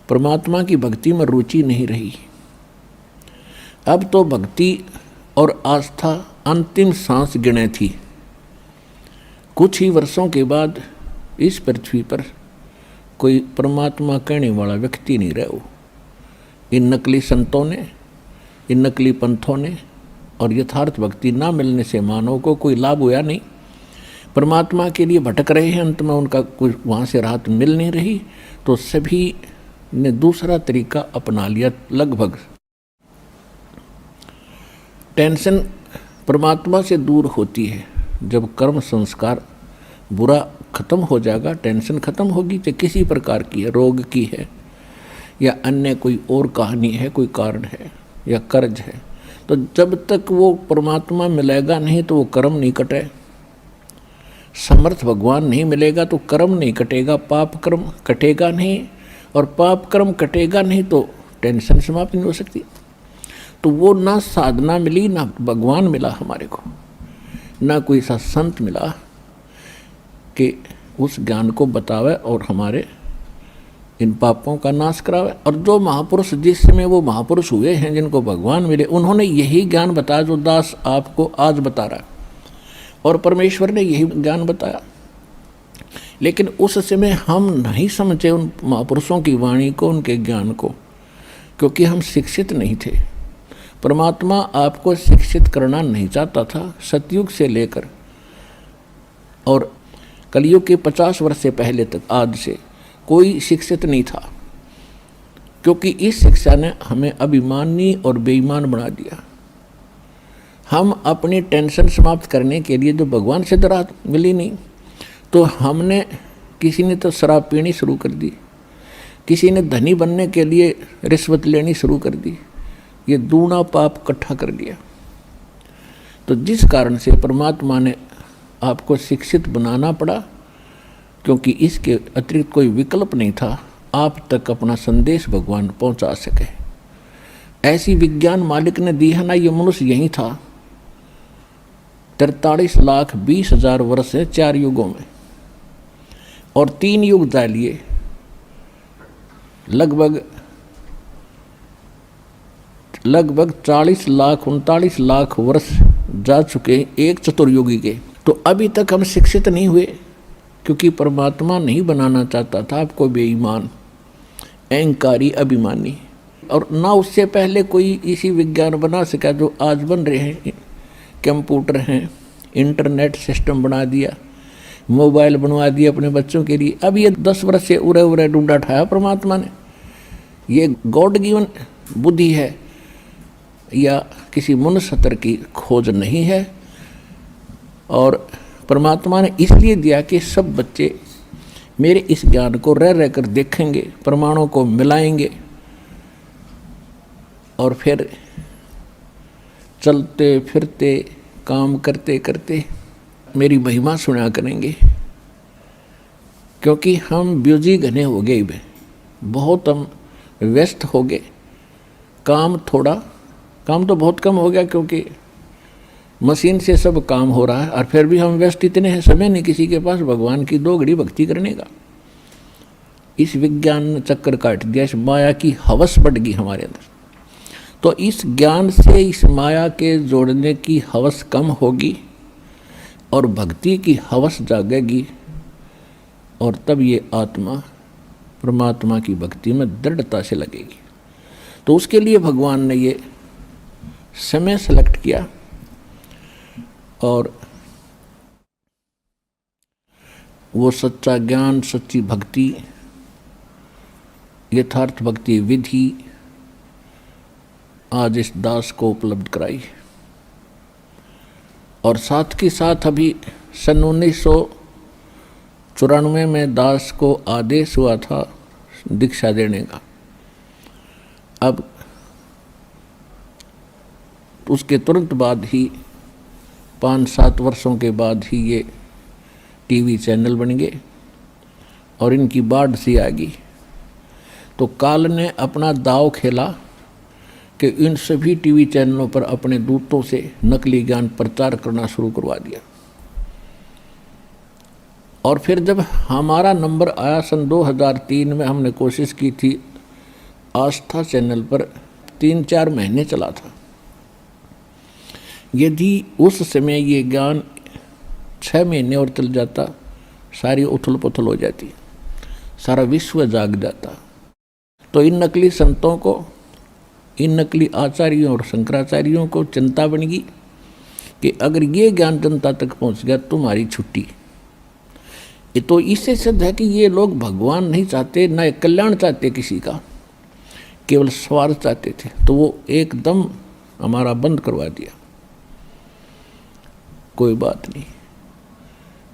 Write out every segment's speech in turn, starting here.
परमात्मा की भक्ति में रुचि नहीं रही। अब तो भक्ति और आस्था अंतिम सांस गिने थी। कुछ ही वर्षों के बाद इस पृथ्वी पर कोई परमात्मा कहने वाला व्यक्ति नहीं रहा। इन नकली संतों ने, इन नकली पंथों ने और यथार्थ भक्ति ना मिलने से मानव को कोई लाभ हुआ नहीं। परमात्मा के लिए भटक रहे हैं, अंत में उनका कोई वहाँ से राहत मिल नहीं रही, तो सभी ने दूसरा तरीका अपना लिया। लगभग टेंशन परमात्मा से दूर होती है। जब कर्म संस्कार बुरा खत्म हो जाएगा, टेंशन खत्म होगी, चाहे किसी प्रकार की है, रोग की है या अन्य कोई और कहानी है, कोई कारण है या कर्ज है, तो जब तक वो परमात्मा मिलेगा नहीं तो वो कर्म नहीं कटे। समर्थ भगवान नहीं मिलेगा तो कर्म नहीं कटेगा, पाप कर्म कटेगा नहीं, और पाप कर्म कटेगा नहीं तो टेंशन समाप्त नहीं हो सकती। तो वो ना साधना मिली, ना भगवान मिला हमारे को, ना कोई सा संत मिला कि उस ज्ञान को बतावे और हमारे इन पापों का नाश करावे। और जो महापुरुष जिस समय वो महापुरुष हुए हैं, जिनको भगवान मिले, उन्होंने यही ज्ञान बताया जो दास आपको आज बता रहा है, और परमेश्वर ने यही ज्ञान बताया। लेकिन उस समय हम नहीं समझे उन महापुरुषों की वाणी को, उनके ज्ञान को, क्योंकि हम शिक्षित नहीं थे। परमात्मा आपको शिक्षित करना नहीं चाहता था। सतयुग से लेकर और कलयुग के 50 वर्ष से पहले तक, आज से कोई शिक्षित नहीं था, क्योंकि इस शिक्षा ने हमें अभिमानी और बेईमान बना दिया। हम अपनी टेंशन समाप्त करने के लिए जो भगवान से राहत मिली नहीं, तो हमने, किसी ने तो शराब पीनी शुरू कर दी, किसी ने धनी बनने के लिए रिश्वत लेनी शुरू कर दी, ये दूना पाप इकट्ठा कर दिया। तो जिस कारण से परमात्मा ने आपको शिक्षित बनाना पड़ा, क्योंकि इसके अतिरिक्त कोई विकल्प नहीं था आप तक अपना संदेश भगवान पहुंचा सके। ऐसी विज्ञान मालिक ने दी है ना। ये मनुष्य यही था 43,20,000 वर्ष है, 4 युगों में, और 3 युग डालिए, लगभग 40 लाख 39 लाख वर्ष जा चुके एक चतुर्युगी के। तो अभी तक हम शिक्षित नहीं हुए, क्योंकि परमात्मा नहीं बनाना चाहता था आपको बेईमान, अहंकारी, अभिमानी। और ना उससे पहले कोई इसी विज्ञान बना सका जो आज बन रहे हैं। कंप्यूटर हैं, इंटरनेट सिस्टम बना दिया, मोबाइल बनवा दिया अपने बच्चों के लिए। अब ये 10 वर्ष से उरे उरे ढूंढा ठाया परमात्मा ने। ये गॉड गिवन बुद्धि है या किसी मनुष्य की खोज नहीं है। और परमात्मा ने इसलिए दिया कि सब बच्चे मेरे इस ज्ञान को रह रह कर देखेंगे, प्रमाणों को मिलाएंगे, और फिर चलते फिरते काम करते करते मेरी महिमा सुना करेंगे। क्योंकि हम बिजी घने हो गए, बहुत हम व्यस्त हो गए। काम तो बहुत कम हो गया, क्योंकि मशीन से सब काम हो रहा है, और फिर भी हम व्यस्त इतने हैं, समय नहीं किसी के पास भगवान की 2 घड़ी भक्ति करने का। इस विज्ञान ने चक्कर काट दिया, इस माया की हवस बढ़ गई हमारे अंदर। तो इस ज्ञान से इस माया के जोड़ने की हवस कम होगी और भक्ति की हवस जागेगी, और तब ये आत्मा परमात्मा की भक्ति में दृढ़ता से लगेगी। तो उसके लिए भगवान ने ये समय सेलेक्ट किया, और वो सच्चा ज्ञान, सच्ची भक्ति, यथार्थ भक्ति विधि आज इस दास को उपलब्ध कराई। और साथ के साथ अभी सन 1994 में दास को आदेश हुआ था दीक्षा देने का। अब उसके तुरंत बाद ही 5-7 वर्षों के बाद ही ये टीवी चैनल बन गए और इनकी बाढ़ सी आ गई। तो काल ने अपना दाव खेला कि इन सभी टीवी चैनलों पर अपने दूतों से नकली ज्ञान प्रचार करना शुरू करवा दिया। और फिर जब हमारा नंबर आया सन 2003 में, हमने कोशिश की थी आस्था चैनल पर 3-4 महीने चला था। यदि उस समय ये ज्ञान 6 महीने और चल जाता, सारी उथल पुथल हो जाती, सारा विश्व जाग जाता। तो इन नकली संतों को, इन नकली आचार्यों और शंकराचार्यों को चिंता बन गई कि अगर ये ज्ञान जनता तक पहुंच गया तुम्हारी छुट्टी। ये तो इससे सिद्ध है कि ये लोग भगवान नहीं चाहते, न कल्याण चाहते किसी का, केवल स्वार्थ चाहते थे। तो वो एकदम हमारा बंद करवा दिया। कोई बात नहीं।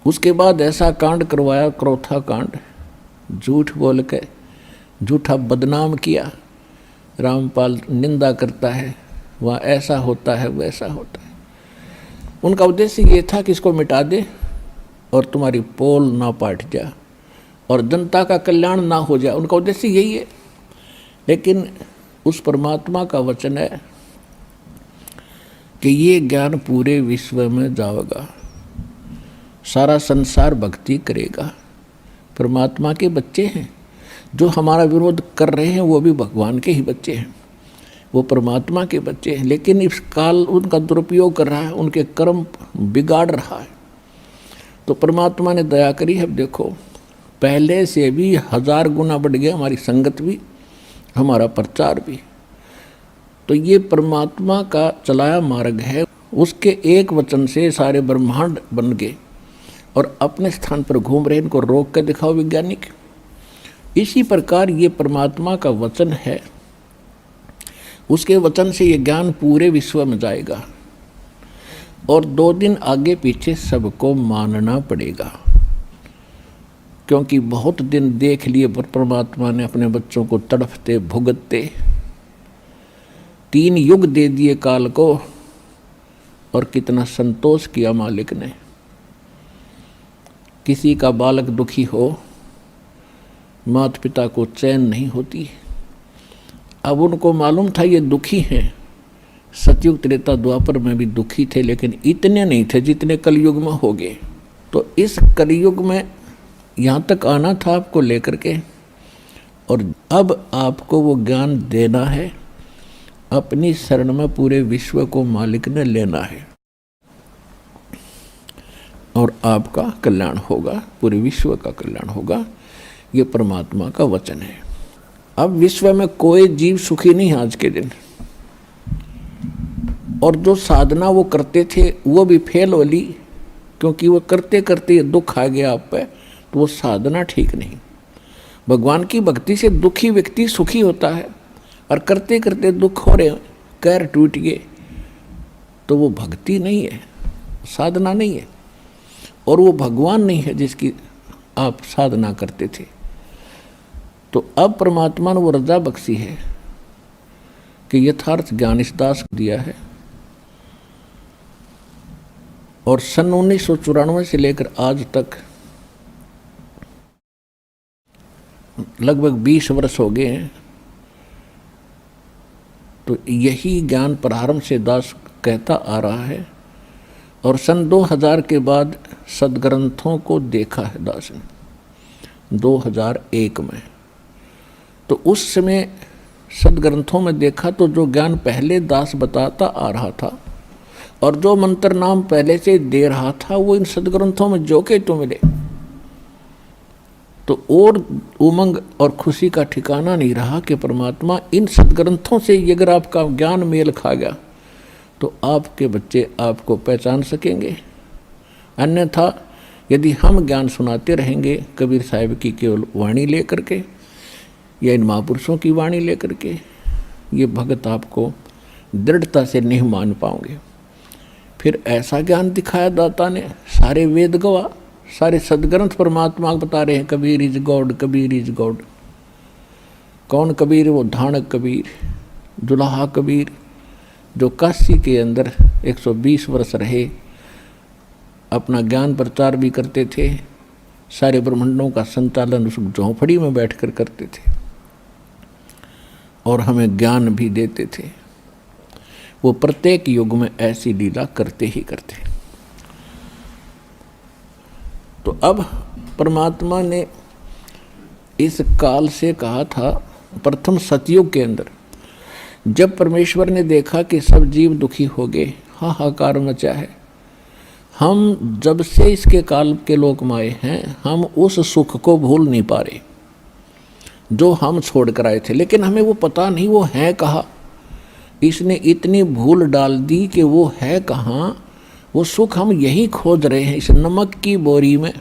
उसके बाद ऐसा कांड करवाया, क्रोथा कांड, झूठ बोल के झूठा बदनाम किया। रामपाल निंदा करता है, वहाँ ऐसा होता है वैसा होता है। उनका उद्देश्य ये था कि इसको मिटा दे और तुम्हारी पोल ना पाट जाए और जनता का कल्याण ना हो जाए। उनका उद्देश्य यही है। लेकिन उस परमात्मा का वचन है कि ये ज्ञान पूरे विश्व में जाएगा, सारा संसार भक्ति करेगा। परमात्मा के बच्चे हैं। जो हमारा विरोध कर रहे हैं वो भी भगवान के ही बच्चे हैं, वो परमात्मा के बच्चे हैं। लेकिन इस काल उनका दुरुपयोग कर रहा है, उनके कर्म बिगाड़ रहा है। तो परमात्मा ने दया करी है। अब देखो, पहले से भी 1000 गुना बढ़ गया हमारी संगत भी, हमारा प्रचार भी। तो ये परमात्मा का चलाया मार्ग है। उसके एक वचन से सारे ब्रह्मांड बन गए और अपने स्थान पर घूम रहे। इनको रोक के दिखाओ वैज्ञानिक। इसी प्रकार ये परमात्मा का वचन है। उसके वचन से ये ज्ञान पूरे विश्व में जाएगा और 2 दिन आगे पीछे सबको मानना पड़ेगा, क्योंकि बहुत दिन देख लिए परमात्मा ने अपने बच्चों को तड़फते भुगतते। 3 युग दे दिए काल को और कितना संतोष किया मालिक ने। किसी का बालक दुखी हो, माता पिता को चैन नहीं होती। अब उनको मालूम था ये दुखी हैं। सतयुग त्रेता द्वापर में भी दुखी थे, लेकिन इतने नहीं थे जितने कलयुग में हो गए। तो इस कलयुग में यहाँ तक आना था आपको लेकर के, और अब आपको वो ज्ञान देना है। अपनी शरण में पूरे विश्व को मालिक ने लेना है और आपका कल्याण होगा, पूरे विश्व का कल्याण होगा। ये परमात्मा का वचन है। अब विश्व में कोई जीव सुखी नहीं है आज के दिन, और जो साधना वो करते थे वो भी फेल हो ली, क्योंकि वो करते करते दुख आ गया आप पे, तो वो साधना ठीक नहीं। भगवान की भक्ति से दुखी व्यक्ति सुखी होता है, और करते करते दुख हो रहे, कैर टूट गए, तो वो भक्ति नहीं है, साधना नहीं है, और वो भगवान नहीं है जिसकी आप साधना करते थे। तो अब परमात्मा ने वो रजा बख्शी है कि यथार्थ ज्ञान इस दास को दिया है। और सन 1994 से लेकर आज तक लगभग 20 वर्ष हो गए हैं। तो यही ज्ञान प्रारंभ से दास कहता आ रहा है, और सन 2000 के बाद सदग्रंथों को देखा है दास ने 2001 में। तो उस समय सदग्रंथों में देखा तो जो ज्ञान पहले दास बताता आ रहा था और जो मंत्र नाम पहले से दे रहा था, वो इन सदग्रंथों में जो के तो मिले। तो और उमंग और खुशी का ठिकाना नहीं रहा कि परमात्मा इन सदग्रंथों से अगर आपका ज्ञान मेल खा गया तो आपके बच्चे आपको पहचान सकेंगे। अन्यथा यदि हम ज्ञान सुनाते रहेंगे कबीर साहिब की केवल वाणी लेकर के या इन महापुरुषों की वाणी लेकर के, ये भगत आपको दृढ़ता से नहीं मान पाओगे। फिर ऐसा ज्ञान दिखाया दाता ने, सारे वेद गवाह, सारे सदग्रंथ परमात्मा बता रहे हैं Kabir is God, Kabir is God. कौन कबीर? वो धाणक कबीर, दुल्हा कबीर, जो काशी के अंदर 120 वर्ष रहे, अपना ज्ञान प्रचार भी करते थे, सारे ब्रह्मांडों का संचालन उस झोंपड़ी में बैठकर करते थे और हमें ज्ञान भी देते थे। वो प्रत्येक युग में ऐसी लीला करते ही करते। तो अब परमात्मा ने इस काल से कहा था प्रथम सतयुग के अंदर जब परमेश्वर ने देखा कि सब जीव दुखी हो गए, हाहाकार मचा है, हम जब से इसके काल के लोक में आए हैं, हम उस सुख को भूल नहीं पा रहे जो हम छोड़ कर आए थे। लेकिन हमें वो पता नहीं वो है कहाँ। इसने इतनी भूल डाल दी कि वो है कहाँ। वो सुख हम यही खोज रहे हैं, इस नमक की बोरी में,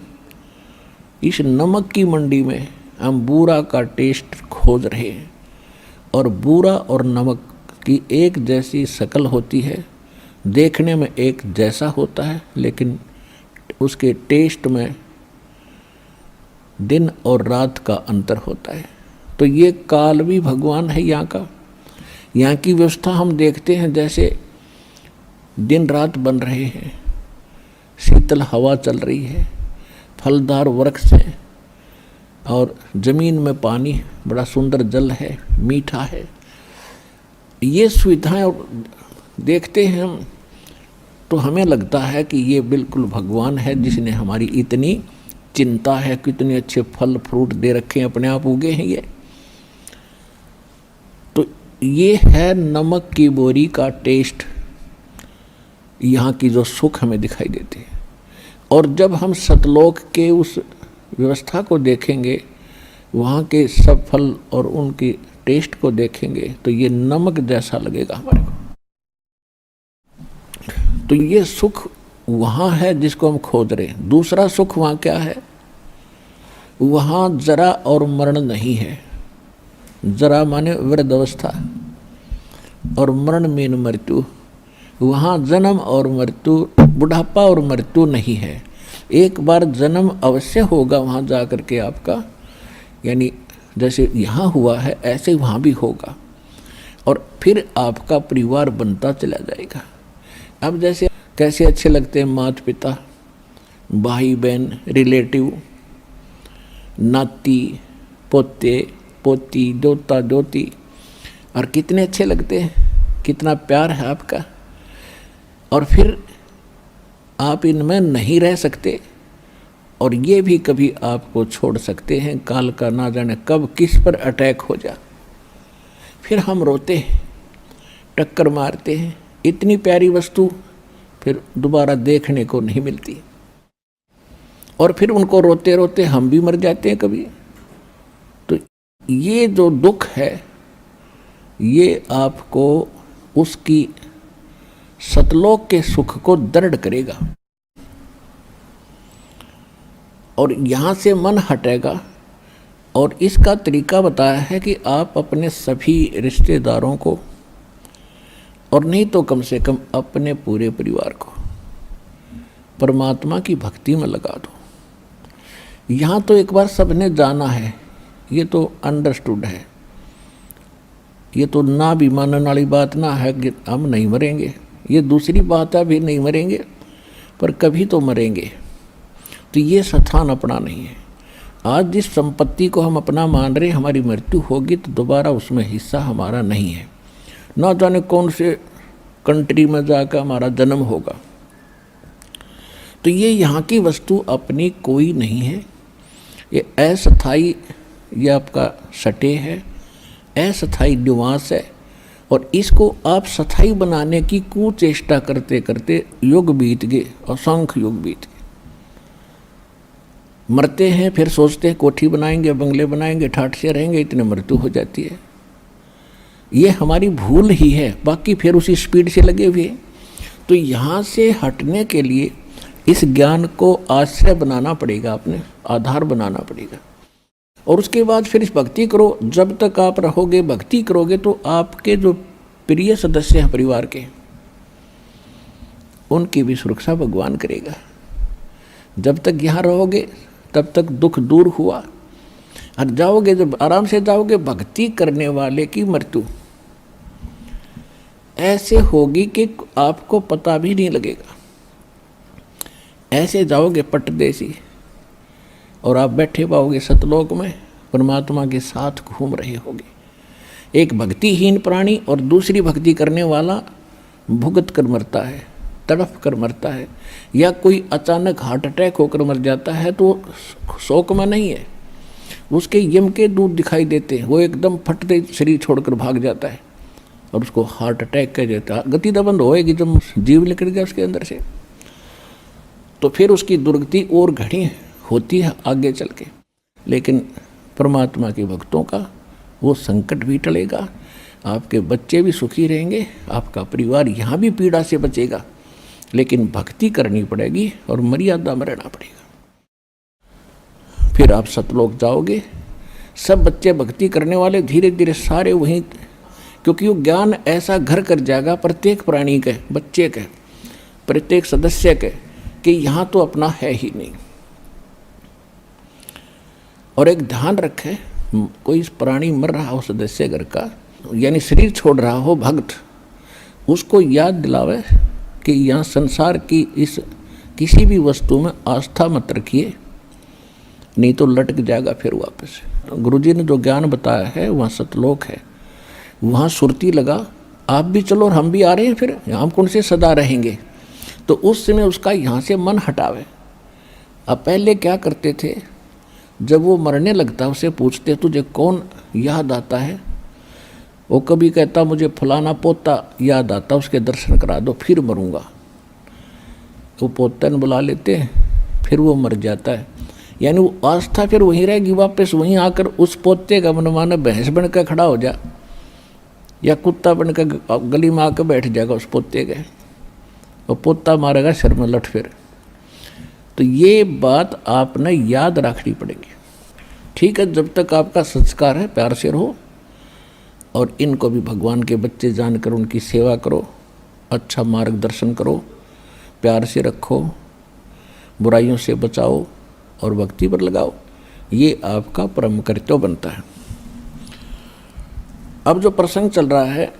इस नमक की मंडी में हम बूरा का टेस्ट खोज रहे हैं। और बूरा और नमक की एक जैसी शक्ल होती है, देखने में एक जैसा होता है, लेकिन उसके टेस्ट में दिन और रात का अंतर होता है। तो ये काल भी भगवान है यहाँ का। यहाँ की व्यवस्था हम देखते हैं, जैसे दिन रात बन रहे हैं, शीतल हवा चल रही है, फलदार वृक्ष हैं और ज़मीन में पानी, बड़ा सुंदर जल है, मीठा है। ये सुविधाएं देखते हैं हम तो हमें लगता है कि ये बिल्कुल भगवान है जिसने हमारी इतनी चिंता है, कितने अच्छे फल फ्रूट दे रखे हैं, अपने आप उगे हैं ये। तो ये है नमक की बोरी का टेस्ट, यहाँ की जो सुख हमें दिखाई देती है। और जब हम सतलोक के उस व्यवस्था को देखेंगे, वहाँ के सब फल और उनकी टेस्ट को देखेंगे, तो ये नमक जैसा लगेगा हमारे को। तो ये सुख वहाँ है जिसको हम खोज रहे हैं। दूसरा सुख वहाँ क्या है? वहाँ जरा और मरण नहीं है। जरा माने वृद्धावस्था और मरण मीन मृत्यु। वहाँ जन्म और मृत्यु, बुढ़ापा और मृत्यु नहीं है। एक बार जन्म अवश्य होगा वहाँ जा कर के आपका, यानी जैसे यहाँ हुआ है ऐसे वहाँ भी होगा, और फिर आपका परिवार बनता चला जाएगा। अब जैसे कैसे अच्छे लगते हैं माता पिता, भाई बहन, रिलेटिव, नाती पोते पोती, दोता दोती, और कितने अच्छे लगते हैं, कितना प्यार है आपका। और फिर आप इनमें नहीं रह सकते, और ये भी कभी आपको छोड़ सकते हैं। काल का ना जाने कब किस पर अटैक हो जा, फिर हम रोते हैं, टक्कर मारते हैं। इतनी प्यारी वस्तु फिर दोबारा देखने को नहीं मिलती, और फिर उनको रोते रोते हम भी मर जाते हैं कभी। तो ये जो दुख है, ये आपको उसकी सतलोक के सुख को दृढ़ करेगा, और यहाँ से मन हटेगा। और इसका तरीका बताया है कि आप अपने सभी रिश्तेदारों को, और नहीं तो कम से कम अपने पूरे परिवार को परमात्मा की भक्ति में लगा दो। यहाँ तो एक बार सबने जाना है, ये तो अंडरस्टूड है, ये तो ना भी मानने वाली बात ना है कि हम नहीं मरेंगे। ये दूसरी बात है, भी नहीं मरेंगे पर कभी तो मरेंगे। तो ये स्थान अपना नहीं है। आज जिस संपत्ति को हम अपना मान रहे, हमारी मृत्यु होगी तो दोबारा उसमें हिस्सा हमारा नहीं है। ना जाने कौन से कंट्री में जाकर हमारा जन्म होगा। तो ये यहाँ की वस्तु अपनी कोई नहीं है, ये अस्थायी, ये आपका सटे है, अस्थायी निवास है। और इसको आप स्थायी बनाने की कुचेष्टा करते करते युग बीत गए, असंख्य युग बीत गए। मरते हैं, फिर सोचते हैं कोठी बनाएंगे, बंगले बनाएंगे, ठाठ से रहेंगे, इतने मृत्यु हो जाती है। ये हमारी भूल ही है, बाकी फिर उसी स्पीड से लगे हुए। तो यहाँ से हटने के लिए इस ज्ञान को आश्रय बनाना पड़ेगा, अपने आधार बनाना पड़ेगा। और उसके बाद फिर इस भक्ति करो। जब तक आप रहोगे, भक्ति करोगे, तो आपके जो प्रिय सदस्य हैं परिवार के, उनकी भी सुरक्षा भगवान करेगा। जब तक यहाँ रहोगे तब तक दुख दूर हुआ, और जाओगे जब आराम से जाओगे, भक्ति करने वाले की मृत्यु ऐसे होगी कि आपको पता भी नहीं लगेगा। ऐसे जाओगे पटदेसी, और आप बैठे पाओगे सतलोक में, परमात्मा के साथ घूम रहे होगे। एक भक्तिहीन प्राणी और दूसरी भक्ति करने वाला भुगत कर मरता है, तड़फ कर मरता है, या कोई अचानक हार्ट अटैक होकर मर जाता है, तो शोक में नहीं है। उसके यम के दूत दिखाई देते हैं, वो एकदम फटते शरीर छोड़कर भाग जाता है और उसको हार्ट अटैक कह देता है। गति तो बंद होएगी जब जीव निकल गया उसके अंदर से, तो फिर उसकी दुर्गति और घनी होती है आगे चल के। लेकिन परमात्मा के भक्तों का वो संकट भी टलेगा, आपके बच्चे भी सुखी रहेंगे, आपका परिवार यहाँ भी पीड़ा से बचेगा, लेकिन भक्ति करनी पड़ेगी और मर्यादा में रहना पड़ेगा। फिर आप सतलोक जाओगे। सब बच्चे भक्ति करने वाले धीरे धीरे सारे वहीं, क्योंकि वो ज्ञान ऐसा घर कर जाएगा प्रत्येक प्राणी के, बच्चे के, प्रत्येक सदस्य के, कि यहाँ तो अपना है ही नहीं। और एक ध्यान रखे, कोई प्राणी मर रहा हो सदस्य घर का, यानी शरीर छोड़ रहा हो भक्त, उसको याद दिलावे कि यहाँ संसार की इस किसी भी वस्तु में आस्था मत रखिए, नहीं तो लटक जाएगा फिर वापस। गुरुजी ने जो ज्ञान बताया है वहाँ सतलोक है, वहाँ सुरती लगा, आप भी चलो और हम भी आ रहे हैं, फिर हम कौन से सदा रहेंगे। तो उस समय उसका यहाँ से मन हटावे। अब पहले क्या करते थे, जब वो मरने लगता उसे पूछते तुझे कौन याद आता है, वो कभी कहता मुझे फलाना पोता याद आता, उसके दर्शन करा दो फिर मरूंगा। वो पोते ने बुला लेते हैं, फिर वो मर जाता है। यानी वो आस्था फिर वहीं रहेगी, वापस वहीं आकर उस पोते का मनमाना भैंस बन कर खड़ा हो जा, या कुत्ता बन कर गली में आकर बैठ जाएगा उस पोते के, और पोता मारेगा सिर में लठ फिर। तो ये बात आपने याद रखनी पड़ेगी। ठीक है, जब तक आपका संस्कार है प्यार से रहो, और इनको भी भगवान के बच्चे जानकर उनकी सेवा करो, अच्छा मार्गदर्शन करो, प्यार से रखो, बुराइयों से बचाओ और भक्ति पर लगाओ। ये आपका परम कर्तव्य बनता है। अब जो प्रसंग चल रहा है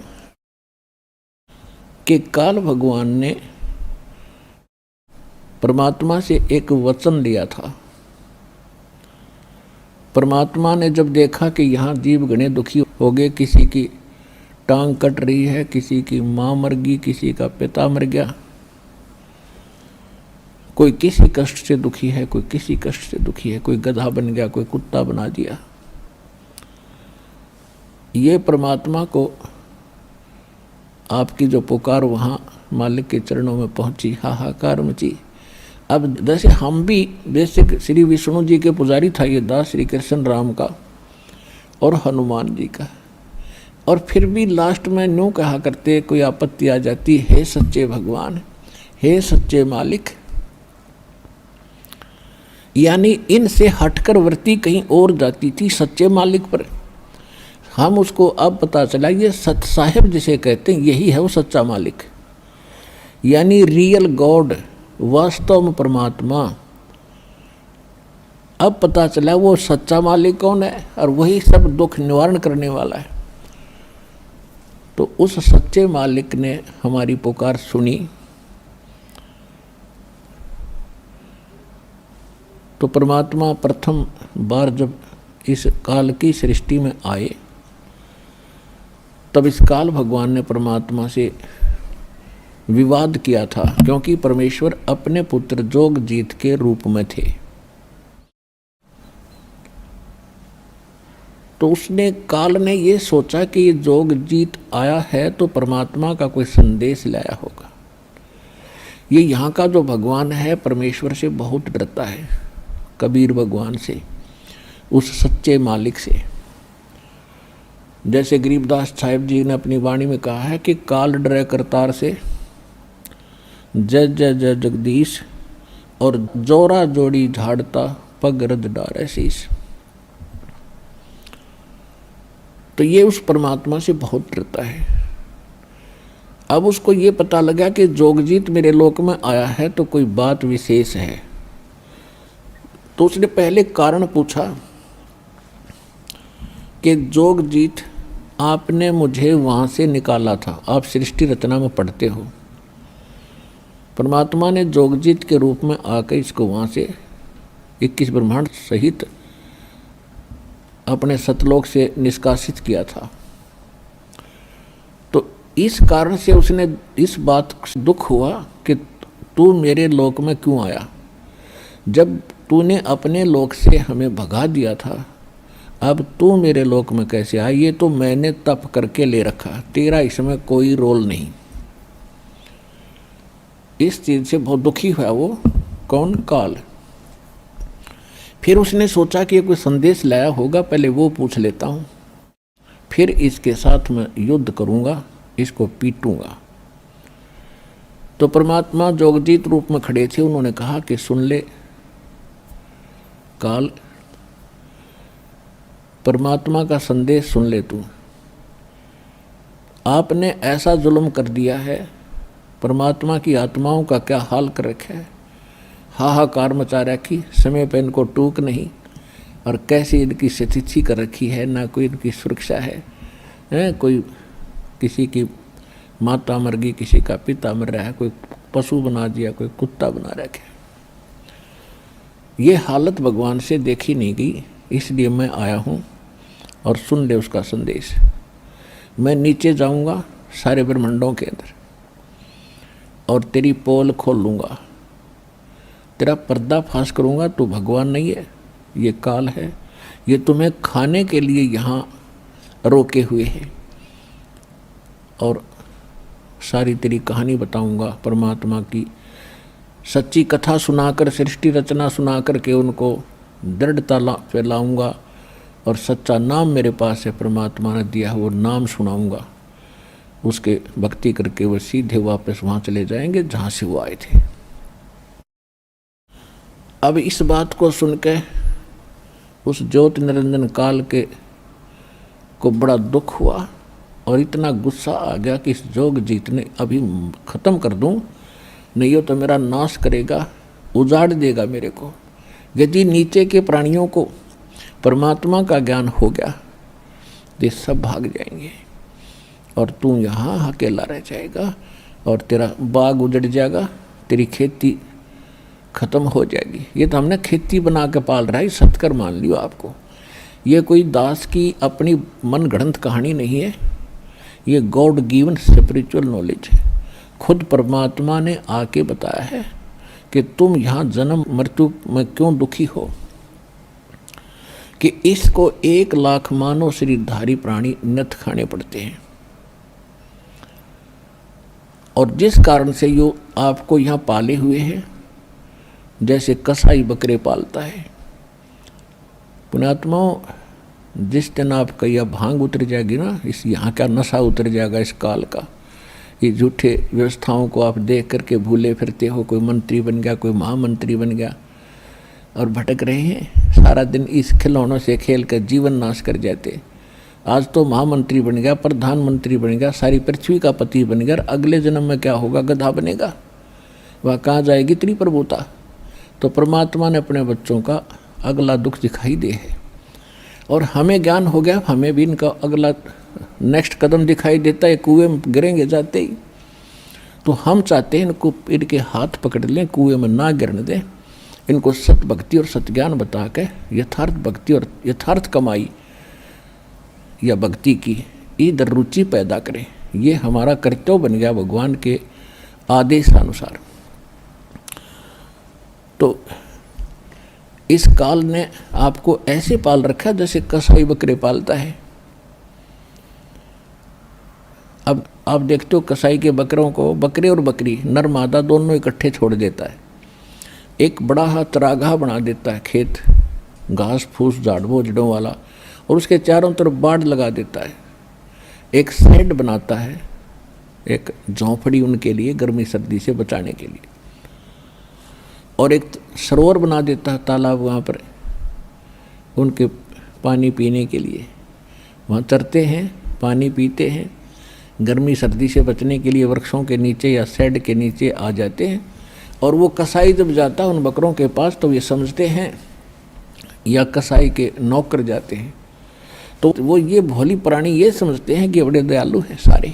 कि काल भगवान ने परमात्मा से एक वचन लिया था। परमात्मा ने जब देखा कि यहाँ जीव घने दुखी हो गए, किसी की टांग कट रही है, किसी की माँ मर गई, किसी का पिता मर गया, कोई किसी कष्ट से दुखी है, कोई किसी कष्ट से दुखी है, कोई गधा बन गया, कोई कुत्ता बना दिया। ये परमात्मा को आपकी जो पुकार वहाँ मालिक के चरणों में पहुँची, हाहाकार मची। अब जैसे हम भी, जैसे श्री विष्णु जी के पुजारी था ये दास, श्री कृष्ण राम का और हनुमान जी का, और फिर भी लास्ट में न्यू कहा करते, कोई आपत्ति आ जाती, हे सच्चे भगवान, हे सच्चे मालिक। यानी इनसे हटकर वृत्ति कहीं और जाती थी सच्चे मालिक पर। हम उसको अब पता चला, ये सत साहिब जिसे कहते हैं यही है वो सच्चा मालिक, यानी रियल गॉड, वास्तव में परमात्मा। अब पता चला वो सच्चा मालिक कौन है, और वही सब दुख निवारण करने वाला है। तो उस सच्चे मालिक ने हमारी पुकार सुनी। तो परमात्मा प्रथम बार जब इस काल की सृष्टि में आए, तब इस काल भगवान ने परमात्मा से विवाद किया था, क्योंकि परमेश्वर अपने पुत्र जोगजीत के रूप में थे। तो उसने, काल ने ये सोचा कि ये जोगजीत आया है तो परमात्मा का कोई संदेश लाया होगा। ये यहाँ का जो भगवान है परमेश्वर से बहुत डरता है, कबीर भगवान से, उस सच्चे मालिक से। जैसे गरीबदास साहिब जी ने अपनी वाणी में कहा है कि काल डरे करतार से, जय जय जय जगदीश, और जोरा जोड़ी झाड़ता पग रद डारे शीस। तो ये उस परमात्मा से बहुत डरता है। अब उसको ये पता लगा कि जोगजीत मेरे लोक में आया है तो कोई बात विशेष है। तो उसने पहले कारण पूछा कि जोगजीत, आपने मुझे वहाँ से निकाला था, आप सृष्टि रचना में पढ़ते हो, परमात्मा ने जोगजीत के रूप में आकर इसको वहाँ से 21 ब्रह्मांड सहित अपने सतलोक से निष्कासित किया था। तो इस कारण से उसने इस बात से दुख हुआ कि तू मेरे लोक में क्यों आया, जब तूने अपने लोक से हमें भगा दिया था अब तू मेरे लोक में कैसे आया? ये तो मैंने तप करके ले रखा, तेरा इसमें कोई रोल नहीं। इस चीज से बहुत दुखी हुआ वो। कौन? काल। फिर उसने सोचा कि ये कोई संदेश लाया होगा, पहले वो पूछ लेता हूं, फिर इसके साथ मैं युद्ध करूंगा, इसको पीटूंगा। तो परमात्मा जोगजीत रूप में खड़े थे, उन्होंने कहा कि सुन ले काल, परमात्मा का संदेश सुन ले तू। आपने ऐसा जुल्म कर दिया है, परमात्मा की आत्माओं का क्या हाल कर रखा है, हाहाकार मचा रखी, समय पर इनको टूक नहीं, और कैसी इनकी स्थिति कर रखी है, ना कोई इनकी सुरक्षा है, कोई किसी की माता मर गई, किसी का पिता मर रहा है, कोई पशु बना दिया, कोई कुत्ता बना रखा है। ये हालत भगवान से देखी नहीं गई, इसलिए मैं आया हूँ और सुन ले उसका संदेश। मैं नीचे जाऊँगा सारे ब्रह्मांडों के अंदर और तेरी पोल खोल लूँगा, तेरा पर्दा फाश करूँगा। तू भगवान नहीं है, ये काल है, ये तुम्हें खाने के लिए यहाँ रोके हुए हैं, और सारी तेरी कहानी बताऊँगा, परमात्मा की सच्ची कथा सुनाकर, सृष्टि रचना सुना करके उनको दृढ़ता फैलाऊँगा, और सच्चा नाम मेरे पास है, परमात्मा ने दिया है, वो नाम सुनाऊँगा। उसके भक्ति करके वो सीधे वापस वहाँ चले जाएंगे जहाँ से वो आए थे। अब इस बात को सुन के उस ज्योति निरंजन काल के को बड़ा दुख हुआ और इतना गुस्सा आ गया कि इस जोगजीत ने अभी ख़त्म कर दूं, नहीं हो तो मेरा नाश करेगा, उजाड़ देगा मेरे को। यदि नीचे के प्राणियों को परमात्मा का ज्ञान हो गया तो सब भाग जाएंगे और तू यहाँ अकेला रह जाएगा और तेरा बाग उजड़ जाएगा, तेरी खेती खत्म हो जाएगी। ये तो हमने खेती बना के पाल रहा है, सत्कर मान लियो आपको। ये कोई दास की अपनी मन गढ़ंत कहानी नहीं है, ये गॉड गिवन स्पिरिचुअल नॉलेज है। खुद परमात्मा ने आके बताया है कि तुम यहाँ जन्म मृत्यु में क्यों दुखी हो, कि इसको 1 लाख मानव शरीरधारी प्राणी नथ खाने पड़ते हैं, और जिस कारण से यो आपको यहाँ पाले हुए हैं, जैसे कसाई बकरे पालता है। पुण्यात्माओं, जिस दिन आपका यह भांग उतर जाएगी ना, इस यहाँ का नशा उतर जाएगा इस काल का, ये झूठे व्यवस्थाओं को आप देख करके भूले फिरते हो, कोई मंत्री बन गया, कोई महामंत्री बन गया और भटक रहे हैं, सारा दिन इस खिलौनों से खेल कर जीवन नाश कर जाते। आज तो महामंत्री बन गया, प्रधानमंत्री बन गया, सारी पृथ्वी का पति बन गया, अगले जन्म में क्या होगा? गधा बनेगा, वह कहाँ जाएगी इतनी प्रभुता? तो परमात्मा ने अपने बच्चों का अगला दुख दिखाई दे है, और हमें ज्ञान हो गया, हमें भी इनका अगला नेक्स्ट कदम दिखाई देता है, कुएं में गिरेंगे जाते ही। तो हम चाहते हैं इनको, इनके हाथ पकड़ लें, कुएं में ना गिरने दें, इनको सत भक्ति और सत्ज्ञान बता के यथार्थ भक्ति और यथार्थ कमाई या भक्ति की इधर रुचि पैदा करें। ये हमारा कर्तव्य बन गया भगवान के आदेशानुसार। तो इस काल ने आपको ऐसे पाल रखा जैसे कसाई बकरे पालता है। अब आप देखते हो कसाई के बकरों को, बकरे और बकरी नर मादा दोनों इकट्ठे छोड़ देता है, एक बड़ा हा चरागाह बना देता है, खेत घास फूस झाड़ बोझड़ों वाला, और उसके चारों तरफ बाड़ लगा देता है, एक शेड बनाता है, एक झोंपड़ी उनके लिए गर्मी सर्दी से बचाने के लिए, और एक सरोवर बना देता है, तालाब वहाँ पर उनके पानी पीने के लिए, वहाँ चरते हैं, पानी पीते हैं, गर्मी सर्दी से बचने के लिए वृक्षों के नीचे या शेड के नीचे आ जाते हैं। और वो कसाई जब जाता है उन बकरों के पास तो ये समझते हैं, या कसाई के नौकर जाते हैं तो वो ये भोली प्राणी ये समझते हैं कि बड़े दयालु हैं, सारे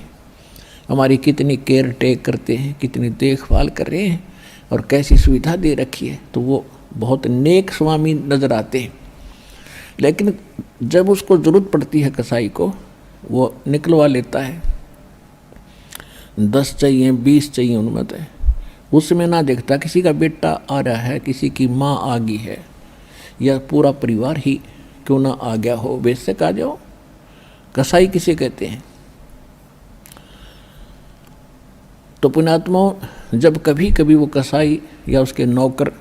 हमारी कितनी केयर टेक करते हैं, कितनी देखभाल कर रहे हैं और कैसी सुविधा दे रखी है, तो वो बहुत नेक स्वामी नज़र आते हैं। लेकिन जब उसको ज़रूरत पड़ती है कसाई को, वो निकलवा लेता है, 10 चाहिए 20 चाहिए उनमें तो, उसमें ना देखता किसी का बेटा आ रहा है, किसी की माँ आ गई है, या पूरा परिवार ही क्यों ना आ गया हो, बेशक आ जाओ। कसाई किसे कहते हैं? तो पुण्यात्माओं, जब कभी कभी वो कसाई या उसके नौकर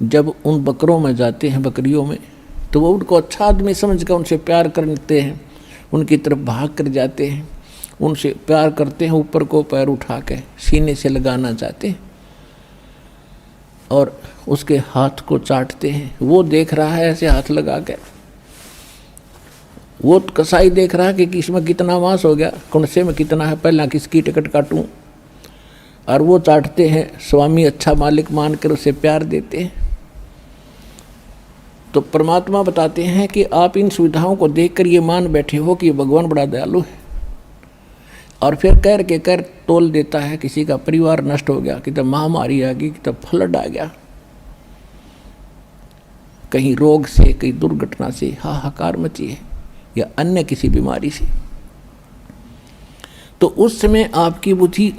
जब उन बकरों में जाते हैं, बकरियों में, तो वो उनको अच्छा आदमी समझ कर उनसे प्यार करते हैं, उनकी तरफ भाग कर जाते हैं, उनसे प्यार करते हैं, ऊपर को पैर उठा के सीने से लगाना चाहते हैं और उसके हाथ को चाटते हैं। वो देख रहा है ऐसे हाथ लगा के, वो कसाई देख रहा है कि इसमें कितना मांस हो गया, कुंडसे में कितना है, पहला किसकी टिकट काटूं। और वो चाटते हैं, स्वामी अच्छा मालिक मान कर उसे प्यार देते हैं। तो परमात्मा बताते हैं कि आप इन सुविधाओं को देखकर ये मान बैठे हो कि भगवान बड़ा दयालु है, और फिर कर तोल देता है। किसी का परिवार नष्ट हो गया, कितना महामारी आ गई, कितना फ्लड आ गया, कहीं रोग से, कहीं दुर्घटना से हाहाकार मची है, या अन्य किसी बीमारी से। तो उस समय आपकी बुद्धि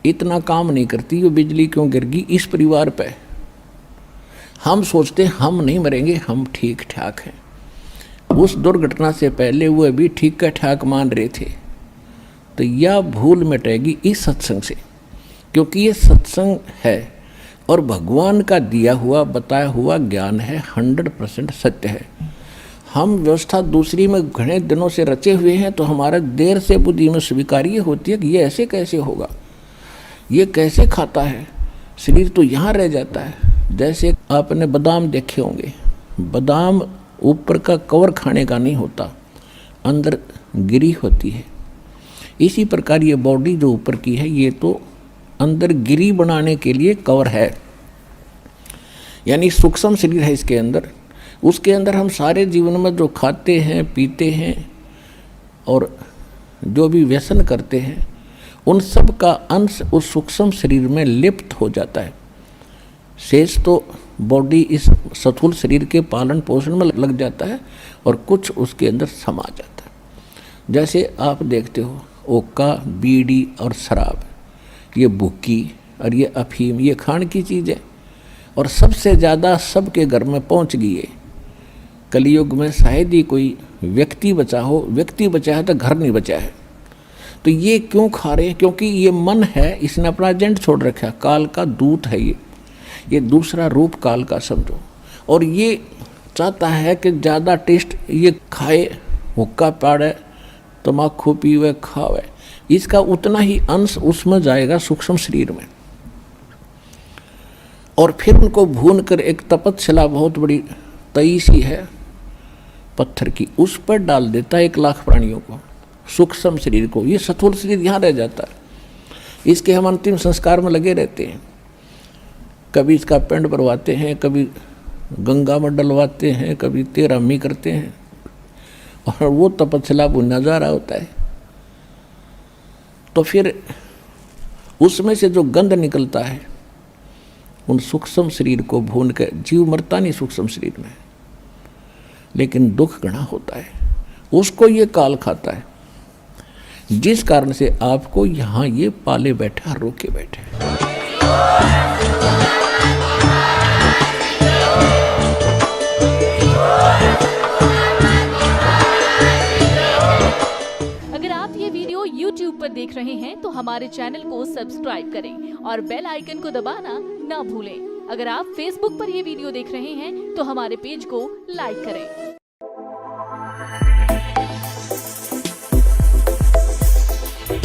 इतना काम नहीं करती, वो बिजली क्यों गिर गई इस परिवार पे। हम सोचते हम नहीं मरेंगे, हम ठीक ठाक हैं। उस दुर्घटना से पहले वो भी ठीक ठाक मान रहे थे। तो यह भूल मिटेगी इस सत्संग से, क्योंकि ये सत्संग है और भगवान का दिया हुआ बताया हुआ ज्ञान है, 100% सत्य है। हम व्यवस्था दूसरी में घने दिनों से रचे हुए हैं, तो हमारा देर से बुद्धि में स्वीकार्य होती है कि ये ऐसे कैसे होगा, ये कैसे खाता है, शरीर तो यहाँ रह जाता है। जैसे आपने बादाम देखे होंगे, बादाम ऊपर का कवर खाने का नहीं होता, अंदर गिरी होती है। इसी प्रकार ये बॉडी जो ऊपर की है, ये तो अंदर गिरी बनाने के लिए कवर है, यानी सूक्ष्म शरीर है इसके अंदर। उसके अंदर हम सारे जीवन में जो खाते हैं, पीते हैं और जो भी व्यसन करते हैं, उन सब का अंश उस सूक्ष्म शरीर में लिप्त हो जाता है। शेष तो बॉडी इस स्थूल शरीर के पालन पोषण में लग जाता है और कुछ उसके अंदर समा जाता है। जैसे आप देखते हो ओका, बीड़ी और शराब, ये भुक्की और ये अफीम, ये खान की चीज़ है और सबसे ज़्यादा सबके घर में पहुंच गई है। कलयुग में शायद ही कोई व्यक्ति बचा हो, व्यक्ति बचा है तो घर नहीं बचा है। तो ये क्यों खा रहे हैं? क्योंकि ये मन है, इसने अपना एजेंट छोड़ रखा है, काल का दूत है ये दूसरा रूप काल का समझो। और ये चाहता है कि ज़्यादा टेस्ट ये खाए, हुक्का पाड़े, तम्बाकू पीवे, खावे, इसका उतना ही अंश उसमें जाएगा सूक्ष्म शरीर में। और फिर उनको भून कर एक तपस्या बहुत बड़ी तई सी है पत्थर की, उस पर डाल देता है 1 लाख प्राणियों को, सूक्ष्म शरीर को। ये स्थूल शरीर यहाँ रह जाता है। इसके हम अंतिम संस्कार में लगे रहते हैं, कभी इसका पिंड भरवाते हैं, कभी गंगा में डलवाते हैं, कभी तेरहमी करते हैं, और वो तपस्या भुना जा रहा होता है। तो फिर उसमें से जो गंध निकलता है, उन सूक्ष्म शरीर को भून के, जीव मरता नहीं सूक्ष्म शरीर में, लेकिन दुख घना होता है, उसको ये काल खाता है। जिस कारण से आपको यहाँ ये पाले बैठा, रोके बैठे। अगर आप ये वीडियो YouTube पर देख रहे हैं तो हमारे चैनल को सब्सक्राइब करें और बेल आइकन को दबाना ना भूलें। अगर आप Facebook पर ये वीडियो देख रहे हैं तो हमारे पेज को लाइक करें।